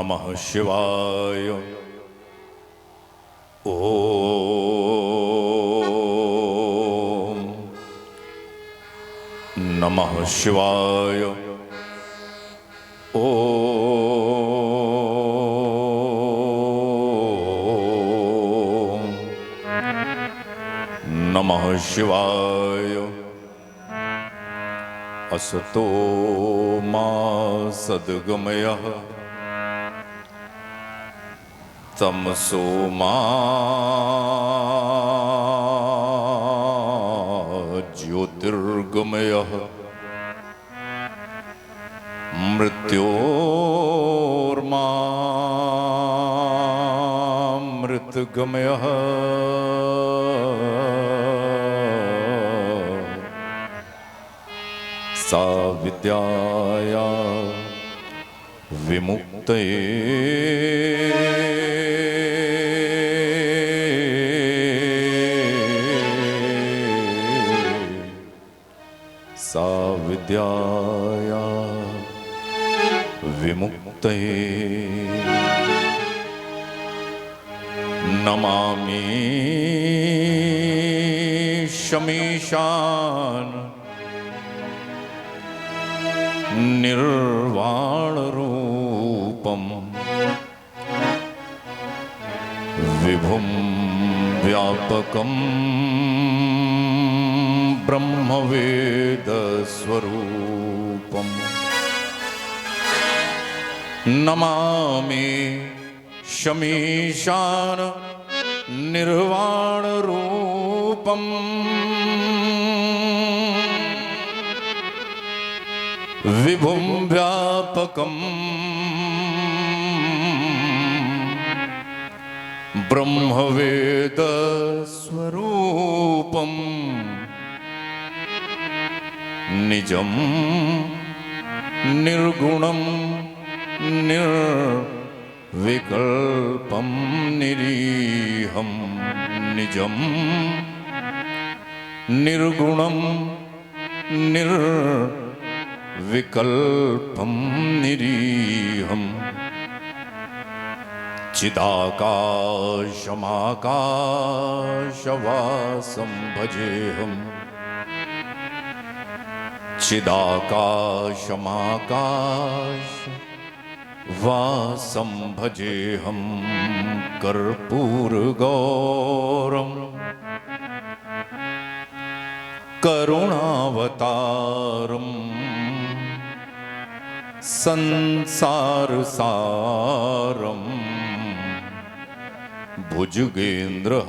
नमः शिवाय। ओम नमः शिवाय। ओम नमः शिवाय। असतो मा सद्गमयः तमसो मा ज्योतिर्गमयः मृत्योर्मा मृतगमयः सा विद्याया विमुक्तये सा विद्याया विमुक्तये नमामि शमीशान निर्वाण रूपम विभुम व्यापकम ब्रह्मवेद स्वरूपम नमामि शमीशान निर्वाण रूपम विभुम व्यापकम ब्रह्मवेद स्वरूपम निजम निर्गुणम निर्विकल्पम निरीहम निजम निर्गुणम निर्विकल्पम निरीहम चिदाकाशमाकाशवासं भजेऽहम् चिदाकाशमाकाशवासं भजेऽहं कर्पूरगौरं करुणावतारं संसारसारं भुजगेन्द्रहारं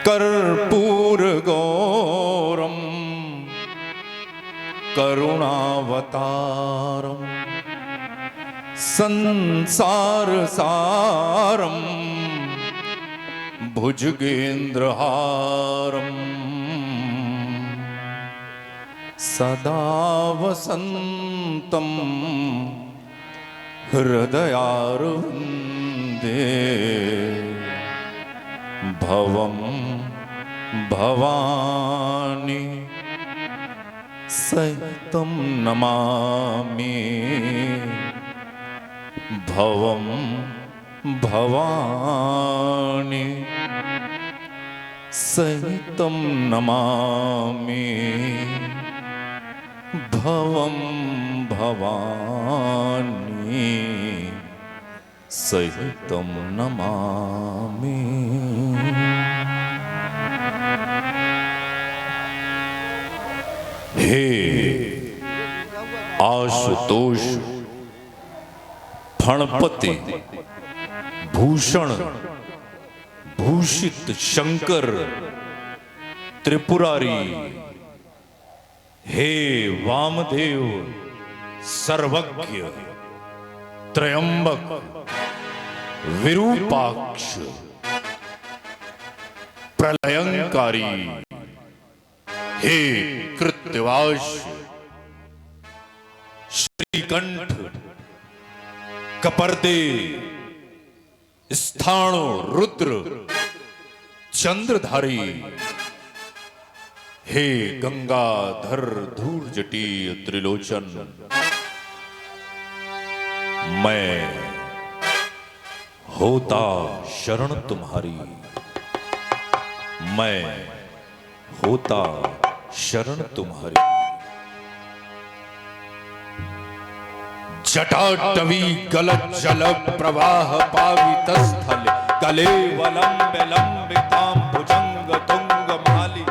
कर्पूरगौरं करुणावतारं संसारसारं भुजगेन्द्रहारं सदा वसन्तं हृदयारविन्दे भवं भवानी सहितं नमामि भवं भवानी सहितं नमामि भवं भवानी सहितं नमामि। हे आशुतोष फणपति भूषण भूषित शंकर त्रिपुरारी, हे वामदेव सर्वज्ञ त्रयंबक विरूपाक्ष प्रलयंकारी, हे कृत्यवाश श्रीकंठ कपर्दे स्थाणु रुद्र चंद्रधारी, हे गंगाधर धूर जटीय त्रिलोचन, मैं होता शरण तुम्हारी, मैं होता शरण तुम्हारी। जटाटवी गलज्जल प्रवाह पावित स्थल, गले वलंब लंबितां भुजंग तुंग मालिक,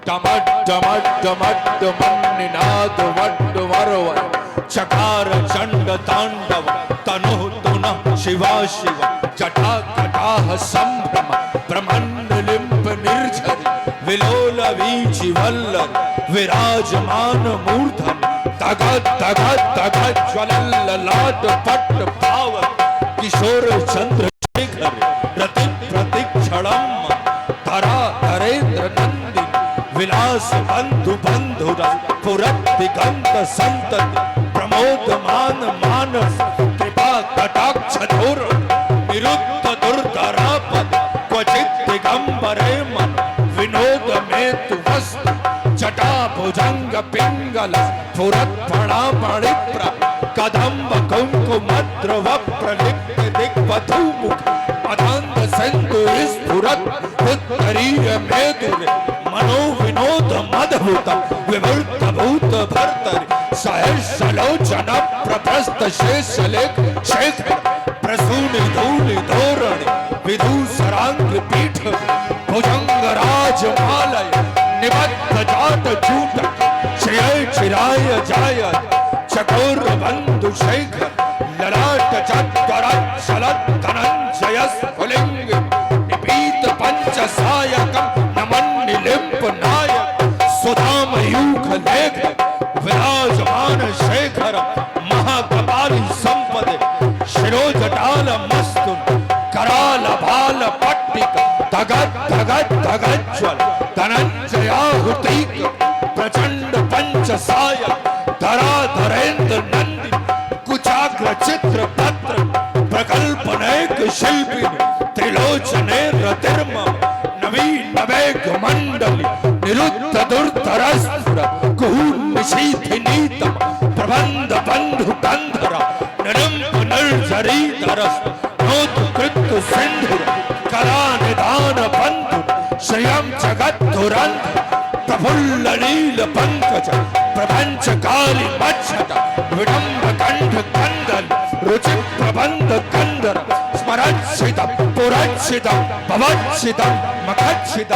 टमट टमट टमट मन्निनाद वड्ड वरवर, चकार चंड तांडव तनु तुनः शिवा शिव, जटा कटाह संभ्रम ब्रह्मण्ड लिंब निर्झर, विलोल वीचि वल्लर विराजमान मूर्धन, तगत तगत तगत ज्वलल ललाट पट्ट पावक, किशोर चंद्रशेखर रति प्रतिक्षणम, धरा धरेन्द्र नंदी विलास बंधु बंधुर, पुरत दिगंत संतति प्रमोदमान मानस, कृपा कटाक्ष धोर निरुद्ध दुर्धरापद, क्वचित दिगंबरे मन विनोद में तु वस्तु, जटा भुजंग पिंगल फुरत फणा मणिप्र, कदम्ब कुंकुमद्र वप्रलिप्त दिग्वधू मुख, अदांत सिंधु स्फुरत उत्तरीय मेदुर, मनो विनोद मदभूत विवृत भूत भर्तरि, सहस्रलोचन प्रप्रस्थ शेष लेख शेखर, प्रसूनि धूलि धोरणि विधूसरांग पीठ, भुजंग राज मालय निबद्ध जाट चूटक, श्रेय चिराय जाय चकोर बंधु शेखर, ललाट चत्वरच्छलत् धनञ्जय स्फुलिंग, निपीत पंच सायकं नमन् निलिम्प नायक, सुधामयूख लेख विराजमान शेखर, महाकपाली संपदे शिरोजटाल मस्तु, कराल भाल पट्टिक, धगत धगत धगत ज्वल धनंजयाहुतिक, प्रचंड पंच साय धरा धरेन्द्र नंदी, कुचाग्र चित्र पत्र प्रकल्पनेक शिल्पी, त्रिलोचने रतिर्म नवीन नवेग मंडली, निरुद्ध दुर्धरस्फुर कुहूर निशीथि नीतम, प्रबंध बंधु कंधर निरंप निर्जरी धरस, नोतु कृत्तु सिंधुर कला निधान बंधु, श्रियं जगत धुरंध प्रफुल्ल नील पंकज, प्रपंच काली मच्छट विडंब कंठ कंदल, रुचि प्रबंध कंदर, स्मरच्छित पुरच्छित भवच्छित मखच्छित,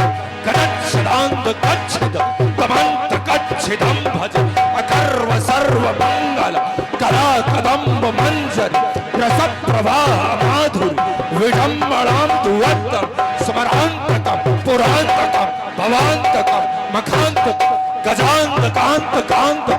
कनच्छिदांत कच्छित कमंत कच्छिदं भज, अकर्व सर्व मंगल कला कदम्ब मंजर, रस प्रवाह माधुरी विडंबणां दुवत्तम, स्मरांतकं पुरांतकं भवांतकं मखांतकं, गजांत कांत कांत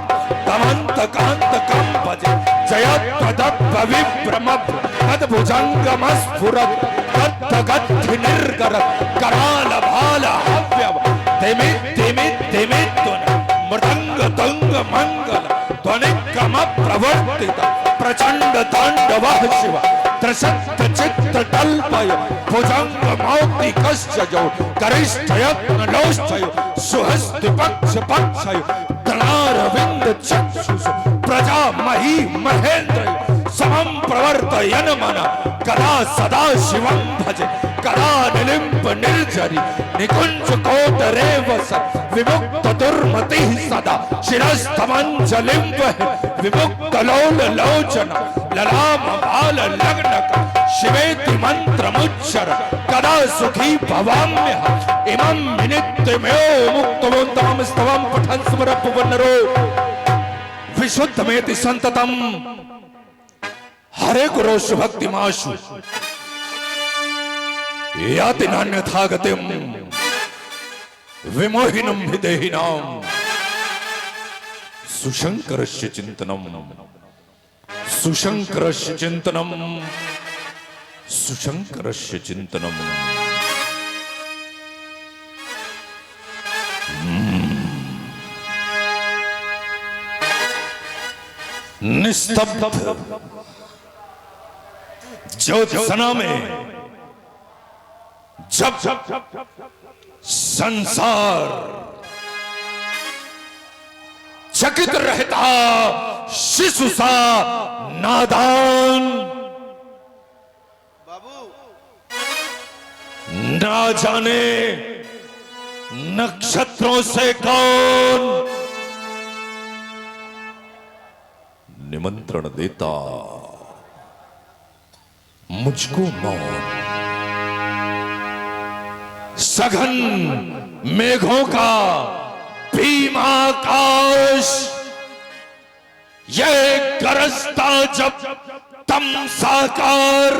तमंत कांत कं भजे, जयत्वदप्प विभ्रमभ तद्भुजंगमस्फुरत्, तद्धगद्धि निर्गरत् कराल भाल हव्यव, तिमित् तिमित् तिमित्तुन मृदंग तुंग मंगल, ध्वनिक्रम प्रवर्तित प्रचंड तांडवः शिव, त्रसत्त चित्त तल्पय भुजंग मौक्ति कश्चजो, गरिष्ठ यत्न लोष्ठयो सुहस्ति पक्ष पक्षयो, तनारविंद चक्षुषु प्रजा मही महेन्द्रयो, समं प्रवर्तयन मन कदा सदा शिवं भजे, कदा निलिम्प निर्जरी निकुंज कोट रेवस, विमुक्त दुर्मति सदा शिरस्तमंजलिं वह, विमुक्त लोल लोचन ललाम बाल लग्नक, शिवेति मंत्रमुच्चर कदा सुखी भवाम्यः, इमं नित्यमेव मुक्तवन्तं स्तवं पठन् स्मरपुवन्नरो, विशुद्धमेति संततम हरे गुरो भक्तिमाशु, याति नान्यथा गतिम विमोहिनं विदेहिनां, सुशंकरस्य चिंतनम सुशंकरस्य चिंतनम सुशंकरस्य चिंतनम। निस्तब्ध ज्योत्सना में जब संसार चकित रहता शिशु सा नादान। बाबू ना जाने नक्षत्रों से कौन निमंत्रण देता मुझको मौन। सघन मेघों का भीमाकाश ये गरजता जब तम साकार,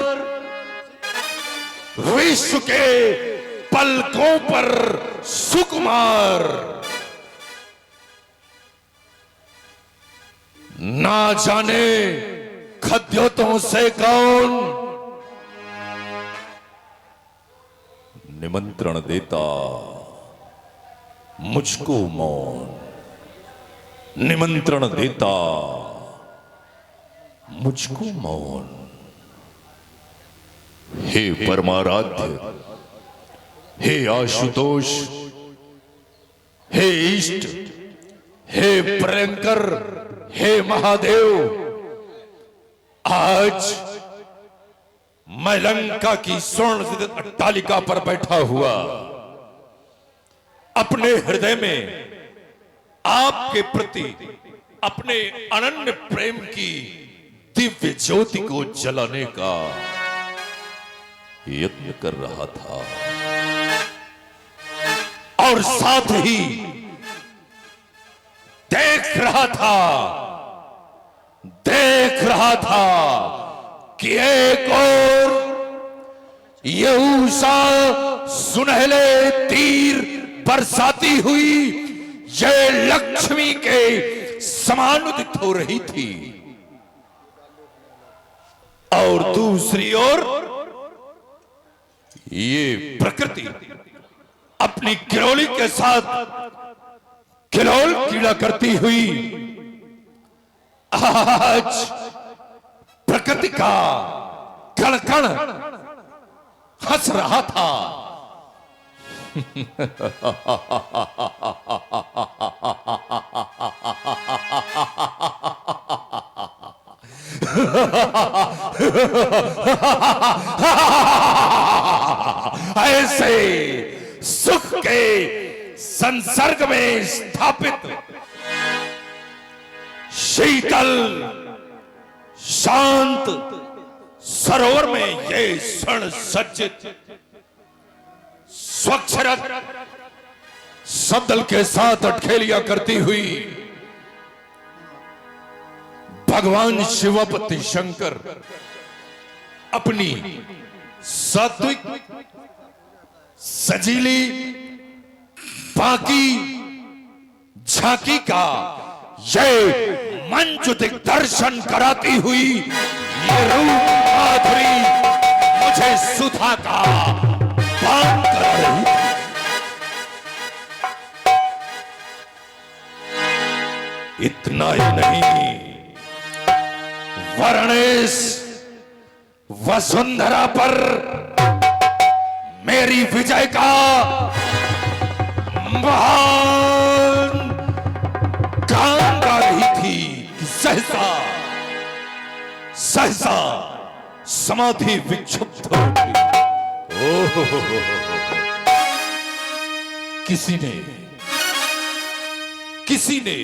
विश्व के पलकों पर सुकुमार। ना जाने खद्योतों से कौन निमंत्रण देता मुझको मौन। निमंत्रण देता मुझको मौन। हे परमाराध्य, हे आशुतोष, हे इष्ट, हे प्रियंकर, हे महादेव, आज मैं लंका की स्वर्ण अट्टालिका पर बैठा हुआ अपने हृदय में आपके प्रति अपने अनन्य प्रेम की दिव्य ज्योति को जलाने का यत्न कर रहा था, और साथ ही देख रहा था कि एक और यहूसा सुनहले तीर बरसाती हुई ये लक्ष्मी के समान उदित हो रही थी, और दूसरी ओर ये प्रकृति अपनी किरोली के साथ खिलौल कीड़ा करती हुई आज प्रकृति का कण कण हंस रहा था। ऐसे सुख के संसर्ग में स्थापित शीतल शांत सरोवर में ये स्वर्ण सज्जित स्वच्छ रथ सदल के साथ अटखेलियां करती हुई भगवान शिवपति शंकर अपनी सात्विक सजीली बाकी झांकी का ये मंच दिग्दर्शन कराती हुई ये रूप माधुरी मुझे सुधा का पान करा रही थी। इतना ही नहीं, वर्णेश वसुंधरा पर मेरी विजय का महान गान गा रही थी कि सहसा सहसा समाधि विक्षुब्ध हो गई। किसी ने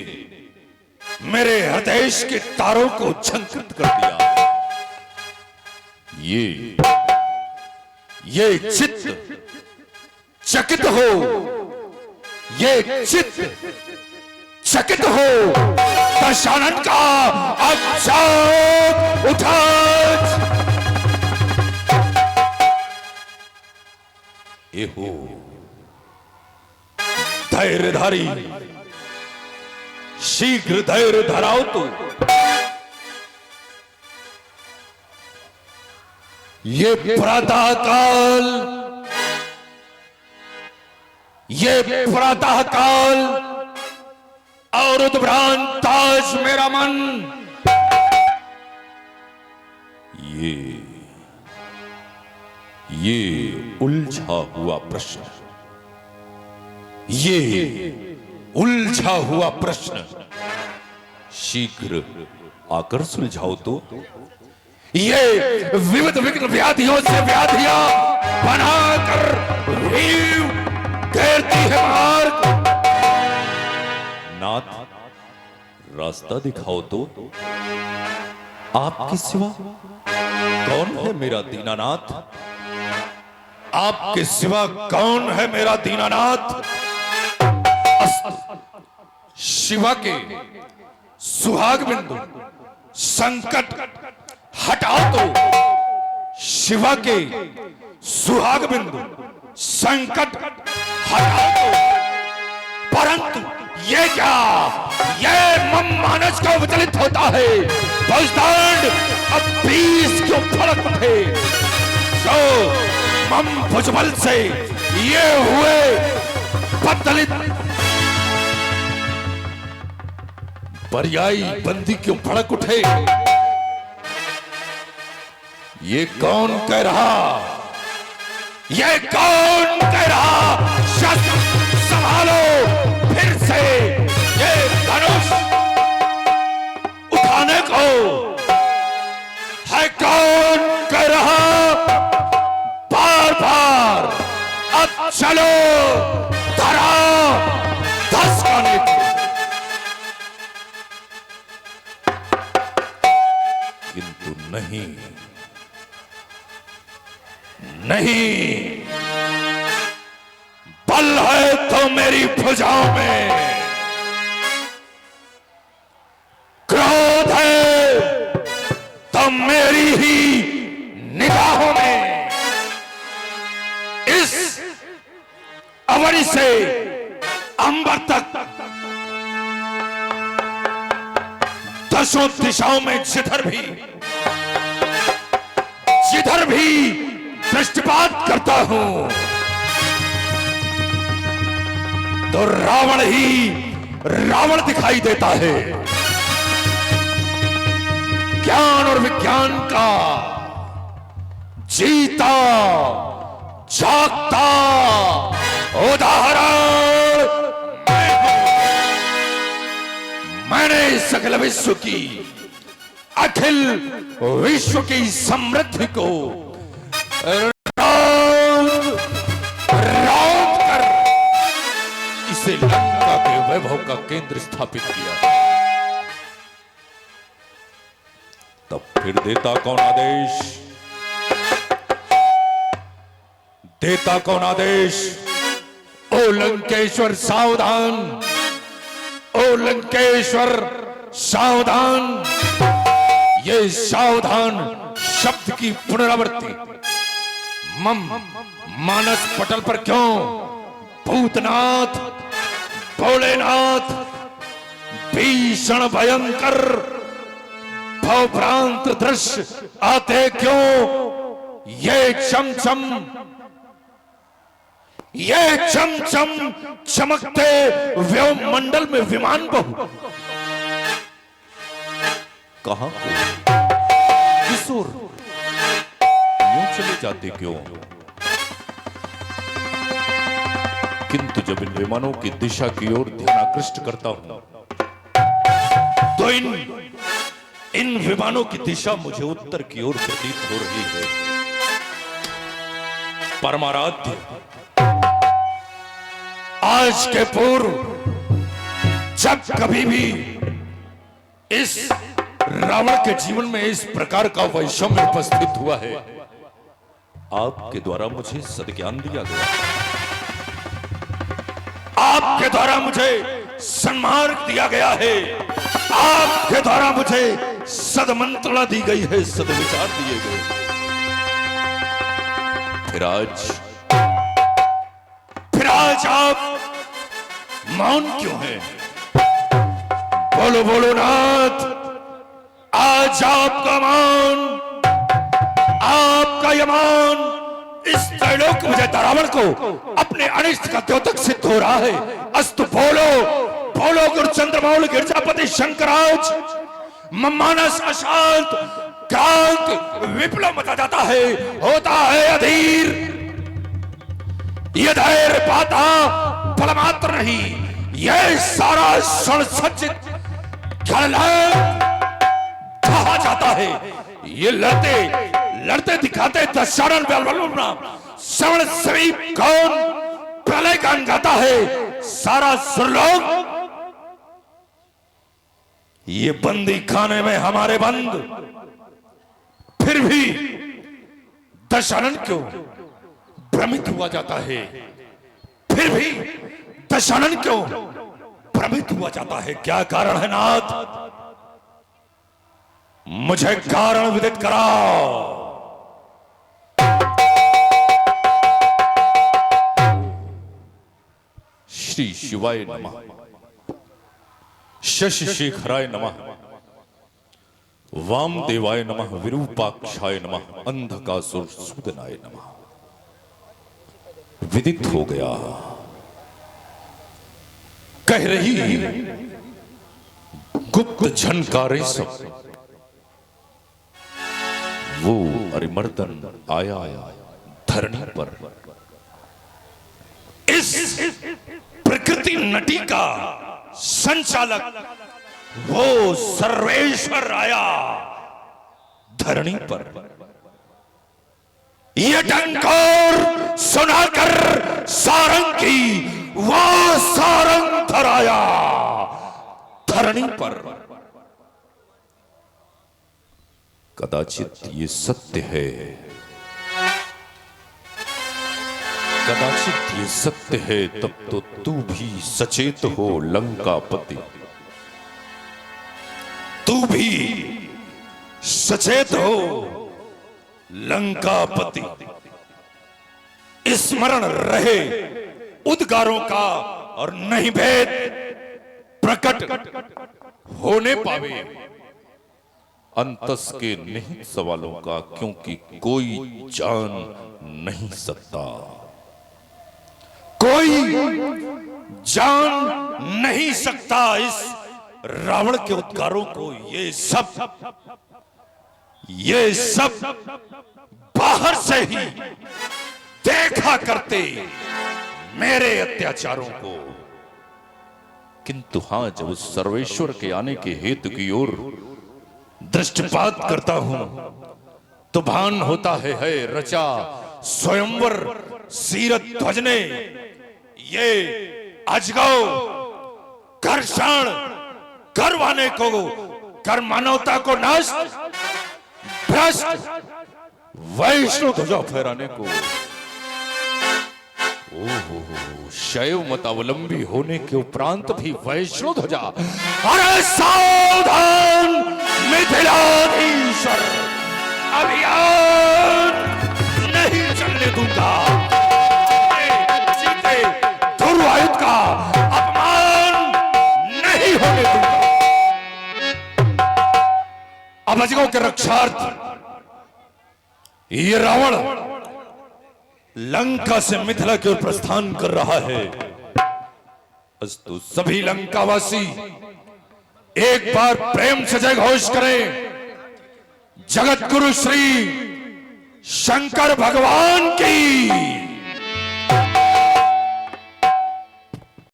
मेरे हृदय के तारों को झंकृत कर दिया। ये चित्त चकित हो, ये चित्त चकित हो, दशानन का अब उठा। ये हो धैर्यधारी, शीघ्र धैर्य धराओ तो ये प्रातःकाल, और उद्भ्रांत आज मेरा मन ये उलझा हुआ प्रश्न, ये उलझा हुआ प्रश्न शीघ्र आकर सुलझाओ तो। ये विविध विघ्न व्याधियों से व्याधियां बनाकर रीव घेरती है मार्ग। नाथ, रास्ता दिखाओ तो। आपके सिवा कौन है मेरा दीनानाथ? आपके सिवा कौन है मेरा दीनानाथ? शिवा के सुहाग बिंदु संकट हटाओ तो। शिवा के सुहाग बिंदु संकट हटाओ तो। परंतु ये क्या, ये मम मानस को विचलित होता है। भुजदंड अब 20 क्यों फड़क उठे। जो मम भुजबल से ये हुए बदलित पर्यायी बंदी क्यों फड़क उठे। ये कौन कह रहा, ये कौन कह रहा शस्त्र संभालो फिर से। ये धनुष उठाने को है कौन कह रहा बार बार। अब चलो धरा धसकाने को। किंतु नहीं नहीं, बल है तो मेरी भुजाओं में, क्रोध है तो मेरी ही निगाहों में। इस अवनी से अंबर तक दसों दिशाओं में जिधर भी दृष्टिपात करता हूं तो रावण ही रावण दिखाई देता है। ज्ञान और विज्ञान का जीता जागता उदाहरण मैंने सकल विश्व की, अखिल विश्व की समृद्धि को इसे लंका के वैभव का केंद्र स्थापित किया। तब फिर देता कौन आदेश, देता कौन आदेश। ओ लंकेश्वर सावधान, ओ लंकेश्वर सावधान। ये सावधान शब्द की पुनरावृत्ति मम मानस पटल पर क्यों भूतनाथ, भोलेनाथ, भीषण भयंकर भवभ्रांत दृश्य आते क्यों। ये चमचम चमकते व्योम मंडल में विमान बहु कहां को किशोर यूं चले जाते क्यों। किंतु जब इन विमानों की दिशा की ओर ध्यान आकृष्ट करता हूं तो इन विमानों की दिशा मुझे उत्तर की ओर प्रतीत हो रही है। परमाराध्य, आज के पूर्व जब कभी भी इस रावण के जीवन में इस प्रकार का वैषम्य उपस्थित हुआ है, आपके द्वारा मुझे सद्ज्ञान दिया गया, आपके द्वारा मुझे सन्मार्ग दिया गया है, आपके द्वारा मुझे सदमंत्रणा दी गई है, सदविचार दिए गए। फिर आज आप मौन क्यों हैं? बोलो बोलो नाथ, आज आपका मान, आपका यमान इस त्रैलोक मुझे रावण को अपने अनिष्ट का द्योतक सिद्ध हो रहा है। अस्तु बोलो बोलो गुरुचंद्र मौल गिरजापति शंकराज। मानस अशांत क्रांत विप्लव मचा जाता है, होता है अधीर। ये धैर्य पाता बल मात्र नहीं, यह सारा संसज्जित कहा जाता है। ये लड़ते लड़ते दिखाते दशानन श्रवण समीप कौन प्रलय गान गाता है सारा सुरलोक। ये बंदी खाने में हमारे बंद, फिर भी दशानन क्यों भ्रमित हुआ जाता है, फिर भी दशानन क्यों भ्रमित हुआ जाता है। क्या कारण है नाथ, मुझे कारण विदित कराओ। श्री शिवाय नमः, शशि शेखराय नमः, वामदेवाय नमः, विरूपाक्षाय नमः, अंधकासुर सूदनाय नमः। विदित हो गया। कह रही गुप्त झनकारे सब, वो अरिमर्दन आया धरनी पर। इस प्रकृति नटी का संचालक वो सर्वेश्वर आया धरनी पर। ये डंकोर सुनाकर सारंगी वो सारंग धराया धरनी पर। कदाचित ये सत्य है, कदाचित ये सत्य है, तब तो तू भी सचेत हो लंकापति। तू भी सचेत हो लंकापति। स्मरण रहे उद्गारों का और नहीं भेद प्रकट होने पावे अंतस के निहित सवालों का, क्योंकि कोई जान नहीं सकता, कोई जान नहीं सकता इस रावण के उद्गारों को। ये सब बाहर से ही देखा करते मेरे अत्याचारों को। किंतु हां, जब उस सर्वेश्वर के आने के हेतु की ओर दृष्टिपात करता हूं तो भान होता है रचा स्वयंवर सीरत ध्वज ने ये अजगौ घर्षण करवाने को, कर मानवता को नष्ट भ्रष्ट वैष्णव ध्वजा फहराने को। ओहो, शैव मतावलंबी होने के उपरांत भी वैष्णव ध्वजा। अरे सावधान मिथिलाधीश्वर, अभियान नहीं चलने दूंगा। जीते धुर्वायुध का अपमान नहीं होने दूंगा। अब अजगौ के रक्षार्थ ये रावण लंका से मिथिला की ओर प्रस्थान कर रहा है। अस्तु सभी लंकावासी एक बार प्रेम से जय घोष करें, जगत गुरु श्री शंकर भगवान की।